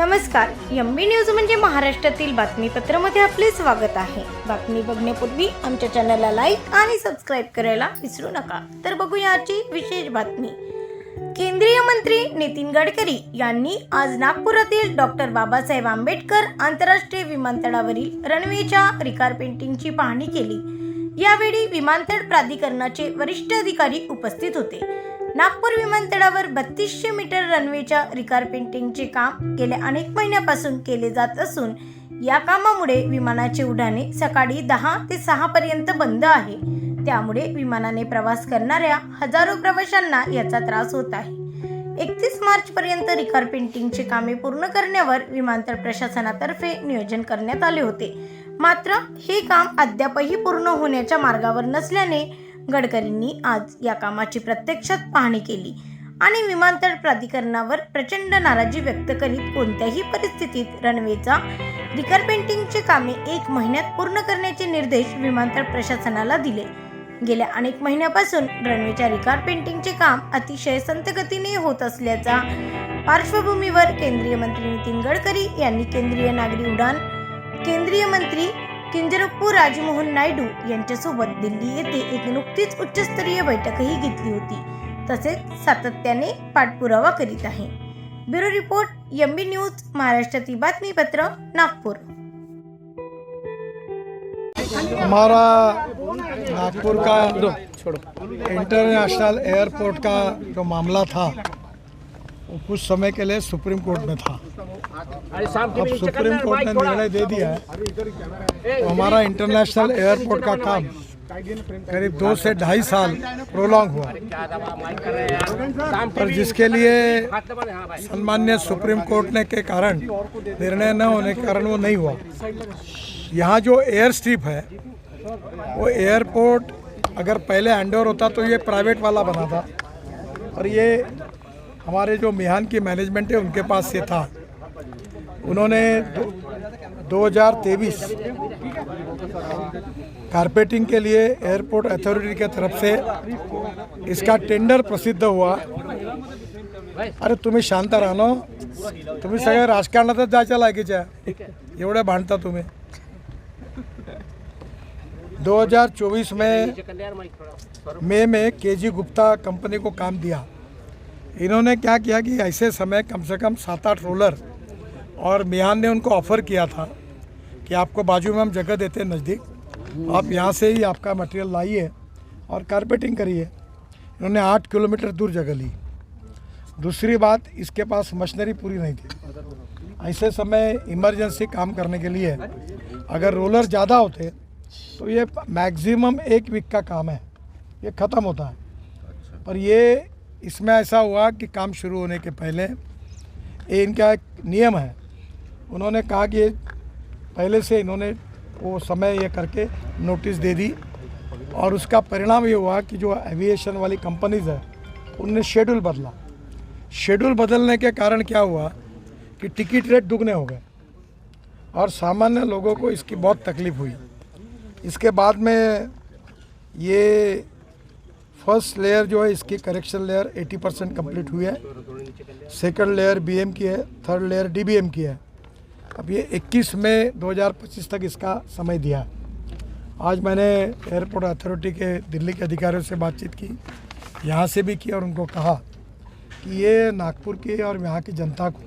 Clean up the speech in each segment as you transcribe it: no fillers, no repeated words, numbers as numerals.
नमस्कार, MB news म्हणजे महाराष्ट्रातील बातमीपत्रामध्ये आपले स्वागत आहे। बातमी बघण्यापूर्वी आमच्या चॅनलला लाईक आणि सबस्क्राइब करायला विसरू नका। तर बघूया आजची विशेष बातमी। केंद्रीय मंत्री नितीन गडकरी यांनी आज नागपुरातील डॉक्टर बाबासाहेब आंबेडकर आंतरराष्ट्रीय विमानतळावरील रनवेच्या रिकारपेंटिंगची पाहणी केली। यावेळी विमानतळ प्राधिकरणाचे वरिष्ठ अधिकारी उपस्थित होते। नागपूर विमानतळावर 3200 मीटर रनवेच्या रिकारपेंटिंगचे काम गेल्या अनेक महिन्यापासून केले जात असून या कामामुळे विमानाची उड्डाणे सकाळी 10 ते 6 पर्यंत बंद आहे। त्यामुळे विमानाने प्रवास करणाऱ्या हजारो प्रवाशांना याचा त्रास होत आहे। 31 मार्च पर्यंत रिकारपेंटिंगची कामे पूर्ण करण्यावर विमानतळ प्रशासनातर्फे नियोजन करण्यात आले होते। मात्र हे काम अद्यापही पूर्ण होण्याच्या मार्गावर नसल्याने गडकरींनी आज या कामाची प्रत्यक्षात पाहणी केली आणि विमानतळ प्राधिकरणावर प्रचंड नाराजी व्यक्त करीत कोणत्याही परिस्थितीत रनवेचा रिकारपेंटिंगचे कामे 1 महिन्यात पूर्ण करण्याचे निर्देश विमानतळ प्रशासनाला दिले। गेल्या अनेक महिन्यापासून रनवेच्या रिकारपेंटिंगचे काम अतिशय संथ गतीने होत असल्याच्या पार्श्वभूमीवर केंद्रीय मंत्री नितीन गडकरी यांनी केंद्रीय नागरी उड्डाण केंद्रीय मंत्री किंजरप्पू राजमोहन नायडू यांच्यासोबत दिल्ली येथे एक नुकतीच उच्चस्तरीय बैठकही घेतली होती। तसेच सातत्याने पाठपुरावा करीत आहे। ब्युरो रिपोर्ट, एमबी न्यूज, महाराष्ट्रातील बातमीपत्र, नागपूर। हमारा नागपुर का इंटरनेशनल एयरपोर्ट का जो मामला था वो कुछ समय के लिए सुप्रीम कोर्ट में था। अब सुप्रीम कोर्ट ने निर्णय दे दिया है तो हमारा इंटरनेशनल एयरपोर्ट का काम करीब 2 से 2.5 साल प्रोलॉन्ग हुआ, पर जिसके लिए सम्मान्य सुप्रीम कोर्ट ने के कारण निर्णय न होने के कारण वो नहीं हुआ। यहाँ जो एयर स्ट्रिप है वो एयरपोर्ट अगर पहले हैंडओवर होता तो ये प्राइवेट वाला बना था और ये हमारे जो मिहान की मैनेजमेंट है उनके पास से था। उन्होंने 2023 कारपेटिंग के लिए एयरपोर्ट अथॉरिटी के तरफ से इसका टेंडर प्रसिद्ध हुआ। अरे तुम्ही शांत राहा ना, तुम्ही सगळे राजकारणातच जायच्या लायकीच्या, एवढे भांडता तुम्ही। 2024 में मई में केजी गुप्ता कंपनी को काम दिया। इन्होंने क्या किया कि ऐसे समय कम से कम 7-8 रोलर, और मिहान ने उनको ऑफ़र किया था कि आपको बाजू में हम जगह देते हैं नज़दीक, आप यहाँ से ही आपका मटेरियल लाइए और कारपेटिंग करिए। इन्होंने 8 किलोमीटर दूर जगह ली। दूसरी बात, इसके पास मशीनरी पूरी नहीं थी। ऐसे समय इमरजेंसी काम करने के लिए अगर रोलर ज़्यादा होते तो ये मैक्सिमम 1 वीक का काम है, ये ख़त्म होता है। पर ये इसमें ऐसा हुआ कि काम शुरू होने के पहले ये इनका एक नियम है, उन्होंने कहा कि पहले से इन्होंने वो समय ये करके नोटिस दे दी और उसका परिणाम ये हुआ कि जो एविएशन वाली कंपनीज है उनने शेड्यूल बदला। शेड्यूल बदलने के कारण क्या हुआ कि टिकट रेट दुगने हो गए और सामान्य लोगों को इसकी बहुत तकलीफ़ हुई। इसके बाद में ये फर्स्ट लेयर जो है इसकी करेक्शन लेयर 80% कंप्लीट हुई है, सेकंड लेयर बीएम की है, थर्ड लेयर डीबीएम की है। अब ये 21 मई 2025 तक इसका समय दिया। आज मैंने एयरपोर्ट अथॉरिटी के दिल्ली के अधिकारियों से बातचीत की, यहाँ से भी की, और उनको कहा कि ये नागपुर की और यहाँ की जनता को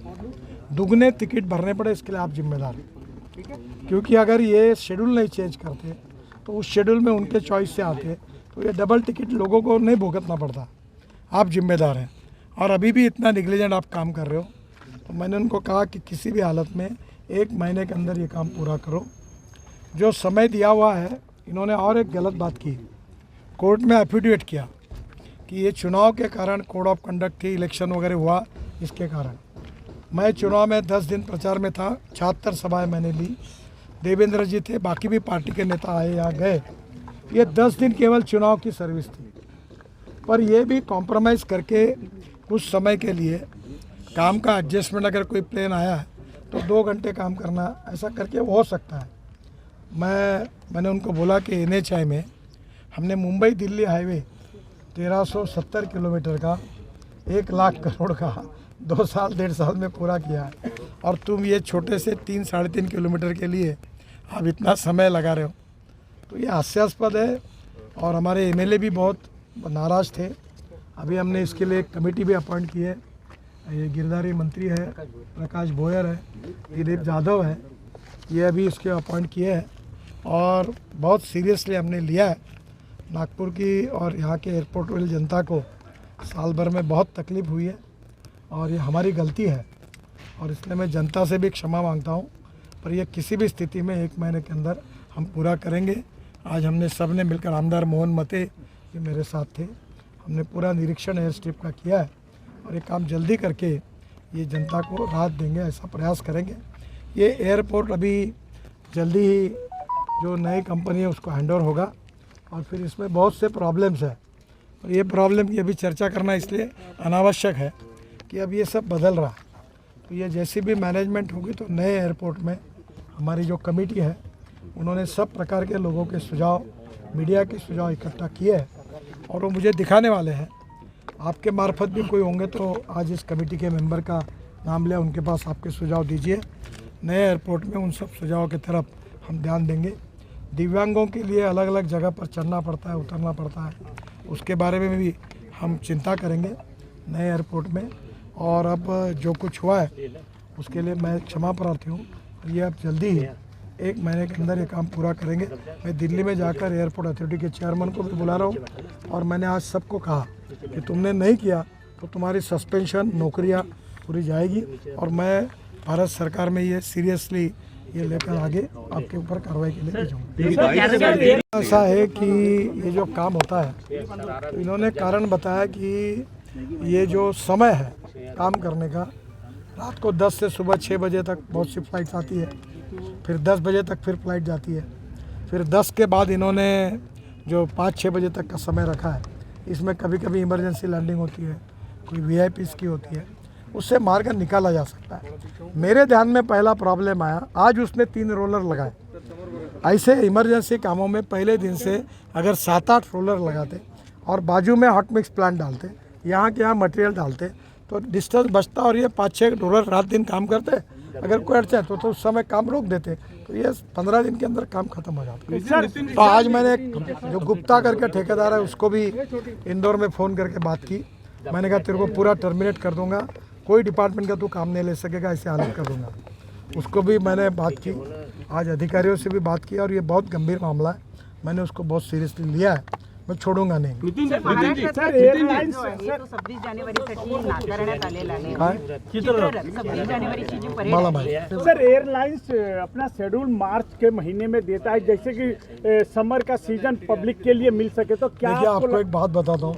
दुगने टिकट भरने पड़े, इसके लिए आप जिम्मेदार हैं। क्योंकि अगर ये शेड्यूल नहीं चेंज करते तो उस शेड्यूल में उनके चॉइस से आते तो ये डबल टिकट लोगों को नहीं भुगतना पड़ता। आप जिम्मेदार हैं और अभी भी इतना निगलिजेंट आप काम कर रहे हो। तो मैंने उनको कहा कि किसी भी हालत में 1 महीने के अंदर ये काम पूरा करो। जो समय दिया हुआ है, इन्होंने और एक गलत बात की, कोर्ट में एफिडेविट किया कि ये चुनाव के कारण कोड ऑफ कंडक्ट थी, इलेक्शन वगैरह हुआ, इसके कारण। मैं चुनाव में 10 दिन प्रचार में था, 76 सभाएँ मैंने ली, देवेंद्र जी थे, बाकी भी पार्टी के नेता आए यहाँ गए। ये 10 दिन केवल चुनाव की सर्विस थी, पर ये भी कॉम्प्रोमाइज़ करके कुछ समय के लिए काम का एडजस्टमेंट, अगर कोई प्लेन आया है तो 2 घंटे काम करना, ऐसा करके हो सकता है। मैंने उनको बोला कि NHI में हमने मुंबई दिल्ली हाईवे 1370 किलोमीटर का 1 लाख करोड़ का 2 साल 1.5 साल में पूरा किया है, और तुम ये छोटे से 3-3.5 किलोमीटर के लिए आप इतना समय लगा रहे हो, तो ये हास्यास्पद है। और हमारे एमएलए भी बहुत नाराज़ थे। अभी हमने इसके लिए एक कमेटी भी अपॉइंट की है। ये गिरधारी मंत्री है, प्रकाश बोयर है, दिलीप यादव है, ये अभी इसके अपॉइंट किए हैं, और बहुत सीरियसली हमने लिया है। नागपुर की और यहाँ के एयरपोर्ट वाली जनता को साल भर में बहुत तकलीफ़ हुई है, और ये हमारी गलती है, और इसलिए मैं जनता से भी क्षमा मांगता हूँ। पर यह किसी भी स्थिति में 1 महीने के अंदर हम पूरा करेंगे। आज हमने सब ने मिलकर, आमदार मोहन मते जो मेरे साथ थे, हमने पूरा निरीक्षण एयर स्ट्रिप का किया है, और ये काम जल्दी करके ये जनता को राहत देंगे, ऐसा प्रयास करेंगे। ये एयरपोर्ट अभी जल्दी ही जो नई कंपनी है उसको हैंडओवर होगा, और फिर इसमें बहुत से प्रॉब्लम्स है, और ये प्रॉब्लम की अभी चर्चा करना इसलिए अनावश्यक है कि अब ये सब बदल रहा है। तो ये जैसी भी मैनेजमेंट होगी, तो नए एयरपोर्ट में हमारी जो कमेटी है उन्होंने सब प्रकार के लोगों के सुझाव, मीडिया के सुझाव इकट्ठा किए हैं, और वो मुझे दिखाने वाले हैं। आपके मार्फत भी कोई होंगे तो आज इस कमेटी के मेंबर का नाम लिया, उनके पास आपके सुझाव दीजिए। नए एयरपोर्ट में उन सब सुझावों की तरफ हम ध्यान देंगे। दिव्यांगों के लिए अलग अलग जगह पर चलना पड़ता है, उतरना पड़ता है, उसके बारे में भी हम चिंता करेंगे नए एयरपोर्ट में। और अब जो कुछ हुआ है उसके लिए मैं क्षमा प्रार्थी हूँ। ये अब जल्दी ही 1 महीने के अंदर ये काम पूरा करेंगे। मैं दिल्ली में जाकर एयरपोर्ट अथॉरिटी के चेयरमैन को भी बुला रहा हूँ, और मैंने आज सबको कहा कि तुमने नहीं किया तो तुम्हारी सस्पेंशन, नौकरियाँ पूरी जाएगी, और मैं भारत सरकार में ये सीरियसली ये लेकर आगे आपके ऊपर कार्रवाई के लिए भेजूँगा। ऐसा है कि ये जो काम होता है, तो इन्होंने कारण बताया कि ये जो समय है काम करने का, रात को 10 से सुबह 6 बजे तक बहुत सी फ्लाइट्स आती है, फिर 10 बजे तक फिर फ्लाइट जाती है, फिर 10 के बाद इन्होंने जो 5-6 बजे तक का समय रखा है, इसमें कभी कभी इमरजेंसी लैंडिंग होती है, कोई वीआईपीज़ की होती है, उससे मार्ग निकाला जा सकता है। मेरे ध्यान में पहला प्रॉब्लम आया, आज उसने 3 रोलर लगाए। ऐसे इमरजेंसी कामों में पहले दिन से अगर 7-8 रोलर लगाते और बाजू में हॉट मिक्स प्लांट डालते, यहाँ के यहाँ मटेरियल डालते, तो डिस्टेंस बचता, और ये 5-6 रोलर रात दिन काम करते। अगर कोई अड़चन है तो उस समय काम रोक देते, तो ये 15 दिन के अंदर काम खत्म हो जाता। तो आज मैंने जो गुप्ता करके ठेकेदार है उसको भी इंदौर में फ़ोन करके बात की। मैंने कहा तेरे को पूरा टर्मिनेट कर दूंगा, कोई डिपार्टमेंट का तू काम नहीं ले सकेगा, ऐसे हालत कर दूंगा। उसको भी मैंने बात की, आज अधिकारियों से भी बात की, और ये बहुत गंभीर मामला है, मैंने उसको बहुत सीरियसली लिया है, मैं छोडूंगा नाही। सर एअरलाइन्स तो 26 जानेवारीसाठी नाकारण्यात आलेला आहे। काय 26 जानेवारीची जी परेड मला आहे, माहिती। सर एयरलाइंस अपना शेड्यूल मार्च के महीने में देता है, जैसे कि समर का सीजन पब्लिक के लिए मिल सके, तो क्या देखिए आपको एक बात बताता हूँ,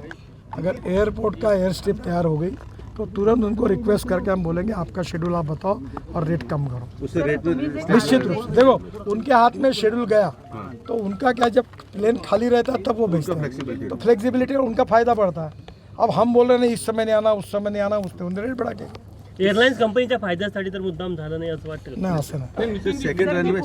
अगर एयरपोर्ट का एयर स्ट्रिप तैयार हो गई तो तुरंत उनको रिक्वेस्ट करके हम बोलेंगे आपका शेड्यूल आप बताओ और रेट कम करो। उससे रेट में निश्चित रूप से देखो उनके हाथ में शेड्यूल गया तो उनका क्या, जब प्लेन खाली रहता है तब वो भेजते हैं, तो फ्लेक्सिबिलिटी उनका फायदा पड़ता है। अब हम बोल रहे नहीं इस समय नहीं आना, उस समय नाही आना, उसने रेट बढ़ा के एअरलाइन्स कंपनीच्या फायद्यासाठी तर मुद्दाम झालं नाही असं वाटतं. नाही, असं नाही। Second runway